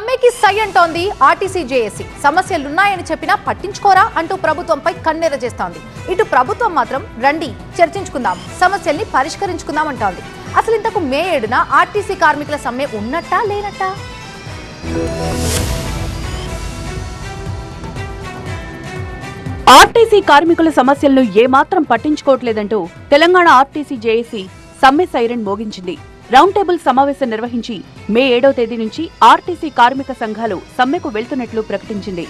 సమ్మెకి సై అంటోంది RTC JAC. సమస్యలున్నాయని చెప్పినా పట్టించుకోరా అంటూ ప్రభుత్వంపై కన్నెర చేస్తోంది. ఇటు ప్రభుత్వం మాత్రం రండి చర్చించుకుందాం, సమస్యల్ని పరిష్కరించుకుందాం అంటోంది. అసలు ఇంతకు మే 7న ఆర్టీసీ కార్మికుల సమ్మె ఉన్నట్టా లేనట్టా? ఆర్టీసీ కార్మికుల సమస్యలను ఏమాత్రం పట్టించుకోవట్లేదంటూ తెలంగాణ ఆర్టీసీ జేఏసీ సమ్మె సైరన్ మోగించింది. రౌండ్ టేబుల్ సమావేశం నిర్వహించి మే 7వ తేదీ నుంచి ఆర్టీసీ కార్మిక సంఘాలు సమ్మెకు వెళ్తున్నట్లు ప్రకటించింది.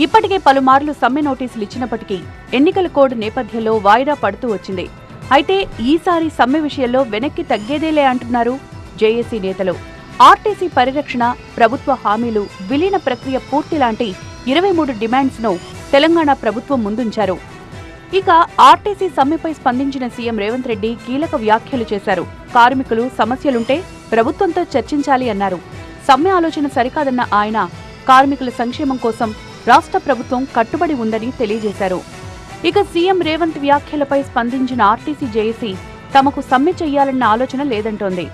ఇప్పటికే పలుమార్లు సమ్మె నోటీసులు ఇచ్చినప్పటికీ ఎన్నికల కోడ్ నేపథ్యంలో వాయిదా పడుతూ వచ్చింది. అయితే ఈసారి సమ్మె విషయంలో వెనక్కి తగ్గేదేలే అంటున్నారు జేఏసీ నేతలు. ఆర్టీసీ పరిరక్షణ, ప్రభుత్వ హామీలు, విలీన ప్రక్రియ పూర్తి లాంటి 23 డిమాండ్స్ ను తెలంగాణ ప్రభుత్వం ముందుంచారు. ఇక ఆర్టీసీ సమ్మెపై స్పందించిన సీఎం రేవంత్ రెడ్డి కీలక వ్యాఖ్యలు చేశారు. కార్మికులు సమస్యలుంటే ప్రభుత్వంతో చర్చించాలి అన్నారు. సమ్మె ఆలోచన సరికాదన్న ఆయన కార్మికుల సంక్షేమం కోసం రాష్ట్ర ప్రభుత్వం కట్టుబడి ఉందని తెలియజేశారు. ఇక సీఎం రేవంత్ వ్యాఖ్యలపై స్పందించిన ఆర్టీసీ జేఏసీ తమకు సమ్మె చెయ్యాలన్న ఆలోచన లేదంటోంది.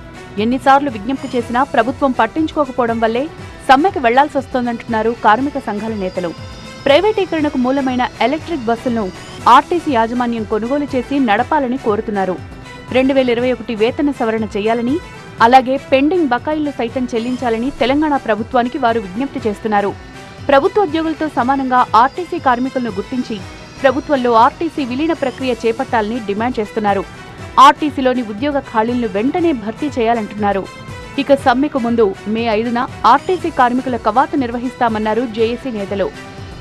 ఎన్నిసార్లు విజ్ఞప్తి చేసినా ప్రభుత్వం పట్టించుకోకపోవడం వల్లే సమ్మెకు వెళ్లాల్సొస్తోందంటున్నారు కార్మిక సంఘాల నేతలు. ప్రైవేటీకరణకు మూలమైన ఎలక్ట్రిక్ బస్సులను ఆర్టీసీ యాజమాన్యం కొనుగోలు చేసి నడపాలని కోరుతున్నారు. 2021 వేతన సవరణ చేయాలని, అలాగే పెండింగ్ బకాయిలు సైతం చెల్లించాలని తెలంగాణ ప్రభుత్వానికి వారు విజ్ఞప్తి చేస్తున్నారు. ప్రభుత్వ ఉద్యోగులతో సమానంగా ఆర్టీసీ కార్మికులను గుర్తించి ప్రభుత్వంలో ఆర్టీసీ విలీన ప్రక్రియ చేపట్టాలని డిమాండ్ చేస్తున్నారు. ఆర్టీసీలోని ఉద్యోగ ఖాళీలను వెంటనే భర్తీ చేయాలంటున్నారు. ఇక సమ్మెకు ముందు మే 5న ఆర్టీసీ కార్మికుల కవాతు నిర్వహిస్తామన్నారు జేఏసీ నేతలు.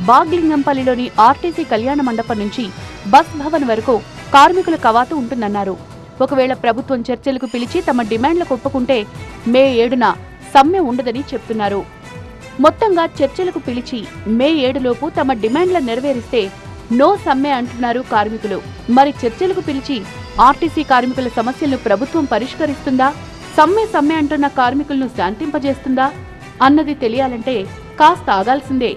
బాగ్లింగంపల్లిలోని ఆర్టీసీ కళ్యాణ మండపం నుంచి బస్ భవన్ వరకు కార్మికుల కవాతు ఉంటుందన్నారు. ఒకవేళ ప్రభుత్వం చర్చలకు పిలిచి తమ డిమాండ్లకు ఒప్పుకుంటే మే 7న సమ్మె ఉండదని చెప్తున్నారు. మొత్తంగా చర్చలకు పిలిచి మే 7లోపు తమ డిమాండ్ల నెరవేరిస్తే నో సమ్మె అంటున్నారు కార్మికులు. మరి చర్చలకు పిలిచి ఆర్టీసీ కార్మికుల సమస్యలను ప్రభుత్వం పరిష్కరిస్తుందా, సమ్మె అంటున్న కార్మికులను శాంతింపజేస్తుందా అన్నది తెలియాలంటే కాస్త ఆగాల్సిందే.